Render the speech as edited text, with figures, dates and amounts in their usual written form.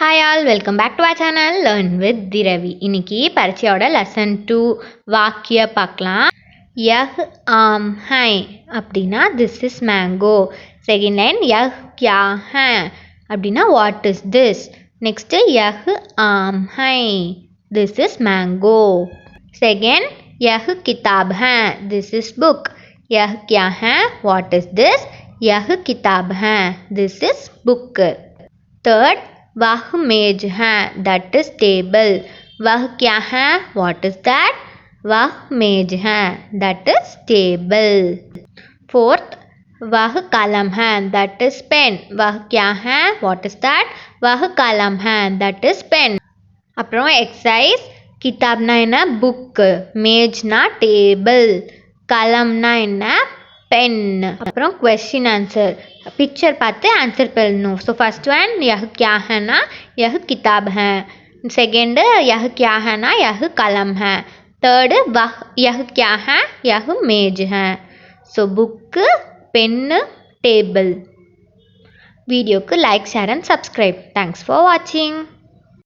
Hi all, welcome back to our channel Learn with Dhiravi. இன்னைக்கு பரீட்சையோட lesson 2 வாக்கிய பார்க்கலாம். यह आम है அப்படின்னா this is mango. Second line यह क्या है அப்படின்னா what is this. Next यह आम है this is mango. Second यह किताब है this is book. यह क्या है what is this. यह किताब है this is book. Third वह मेज है दैट इज टेबल. वह क्या है व्हाट इज दैट. वह मेज है दैट इज टेबल. फोर्थ वह कलम है दैट इज पेन. वह क्या है व्हाट इज दैट. वह कलम है दैट इज पेन. அப்புறம் எக்ஸசைஸ் கிதாப்னா என்ன புக், மேஜ்னா டேபிள், கலம்னா என்ன पेन. அப்புறம் क्वेश्चन आंसर पिक्चर பார்த்து आंसर பண்ணணும். ஸோ फर्स्ट वन यह क्या है ना यह किताब है. सेकंड यह क्या है ना यह कलम है. थर्ड वह यह क्या है यह मेज है. So book, pen, table. வீடியோக்கு like, share and subscribe. Thanks for வாட்சிங்.